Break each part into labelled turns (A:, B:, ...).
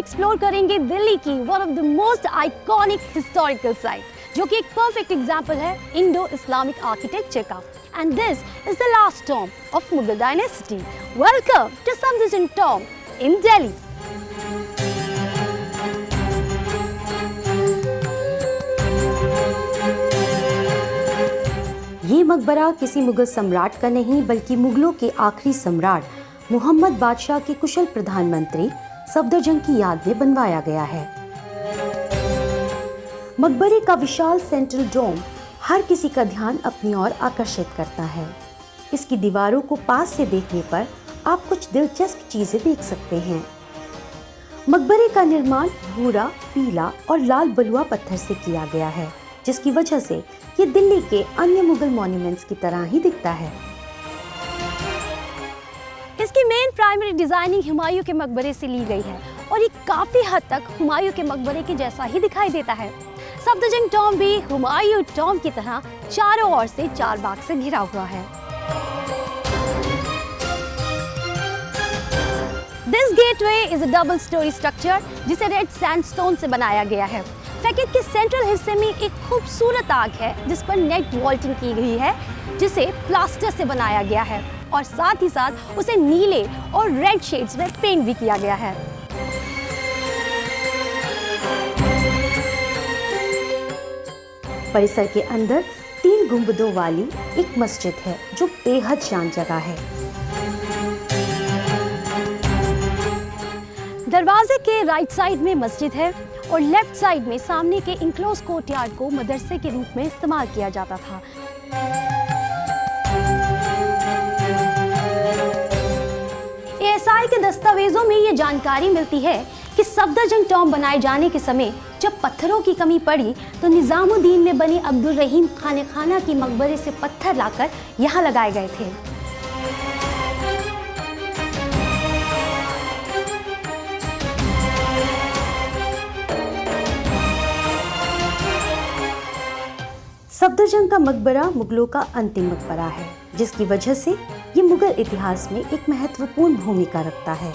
A: Explore करेंगे दिल्ली की one of the most iconic historical site, जो कि एक परफेक्ट एग्जाम्पल है इंडो इस्लामिक आर्किटेक्चर का। And this is the last tomb of Mughal dynasty. Welcome to Safdarjung tomb in Delhi.
B: ये मकबरा किसी मुगल सम्राट का नहीं बल्कि मुगलों के आखिरी सम्राट मोहम्मद बादशाह के कुशल प्रधानमंत्री सफदरजंग की याद में बनवाया गया है। मकबरे का विशाल सेंट्रल डोम हर किसी का ध्यान अपनी ओर आकर्षित करता है। इसकी दीवारों को पास से देखने पर आप कुछ दिलचस्प चीजें देख सकते हैं। मकबरे का निर्माण भूरा, पीला और लाल बलुआ पत्थर से किया गया है, जिसकी वजह से ये दिल्ली के अन्य मुगल मॉन्यूमेंट्स की तरह ही दिखता है।
A: इसकी मेन प्राइमरी डिजाइनिंग हुमायूं के मकबरे से ली गई है और ये काफी हद तक हुमायूं के मकबरे के जैसा ही दिखाई देता है। सफदरजंग टॉम भी हुमायूं टॉम की तरह चारों ओर से चार बाग से घिरा हुआ है। This gateway is a double storey structure जिसे रेड सैंडस्टोन से बनाया गया है। फैकेट के सेंट्रल हिस्से में एक खूबसूरत आग है जिस पर नेट वॉल्टिंग की गई है, जिसे प्लास्टर से बनाया गया है और साथ ही साथ उसे नीले और रेड शेड्स में पेंट भी किया गया है।
B: परिसर के अंदर 3 गुंबदों वाली एक मस्जिद है जो बेहद शांत जगह है।
A: दरवाजे के राइट साइड में मस्जिद है और लेफ्ट साइड में सामने के इंक्लोज कोर्टयार्ड को मदरसे के रूप में इस्तेमाल किया जाता था। एएसआई के दस्तावेजों में ये जानकारी मिलती है कि सफदरजंग टॉम बनाए जाने के समय जब पत्थरों की कमी पड़ी तो निजामुद्दीन में बने अब्दुल रहीम खाना की मकबरे से पत्थर लाकर यहाँ लगाए गए थे।
B: सफदरजंग का मकबरा मुगलों का अंतिम मकबरा है, जिसकी वजह से ये मुगल इतिहास में एक महत्वपूर्ण भूमिका रखता है।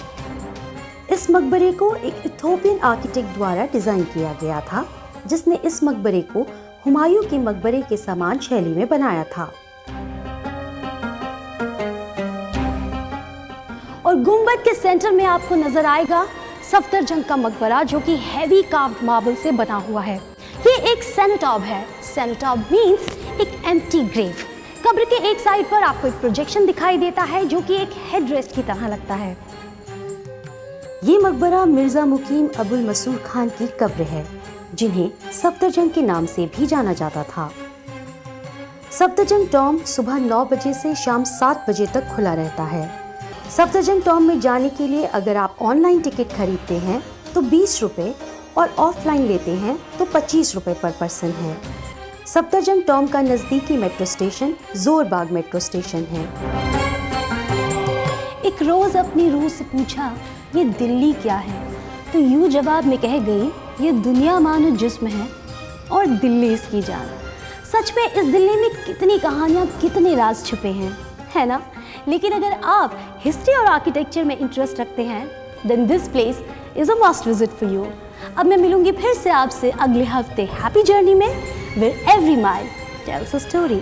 B: इस मकबरे को एक इथोपियन आर्किटेक्ट द्वारा डिजाइन किया गया था, जिसने इस मकबरे को हुमायूं के मकबरे के समान शैली में बनाया था।
A: और गुंबद के सेंटर में आपको नजर आएगा सफदरजंग का मकबरा, जो कि हेवी कार्व्ड मार्बल से बना हुआ है। ये एक सेनेटॉब है। सेनेटॉब मींस एक एम्प्टी ग्रेव। कब्र के एक साइड पर आपको एक प्रोजेक्शन दिखाई देता है जो कि एक हेडरेस्ट की तरह लगता है।
B: ये मकबरा मिर्जा मुकीम अबुल मसूर खान की कब्र है, जिन्हें सफदरजंग के नाम से भी जाना जाता था। सफदरजंग टॉम सुबह 9 बजे से शाम 7 बजे तक खुला रहता है। सफदरजंग टॉम में जाने के लिए अगर आप ऑनलाइन टिकट खरीदते हैं तो 20 रुपये और ऑफलाइन लेते हैं तो 25 रुपये पर पर्सन है। सफदरजंग टॉम का नज़दीकी metro station Jorbagh metro station है।
A: एक रोज अपनी रूह से पूछा ये दिल्ली क्या है, तो यूं जवाब में कह गई ये दुनिया मानो जिस्म है और दिल्ली इसकी जान। सच में इस दिल्ली में कितनी कहानियाँ, कितने राज छुपे हैं, है ना? लेकिन अगर आप हिस्ट्री और आर्किटेक्चर में इंटरेस्ट रखते हैं then this place is a must visit for you. अब मैं मिलूंगी फिर से आपसे अगले हफ्ते हैप्पी जर्नी में, where every mile tells a story।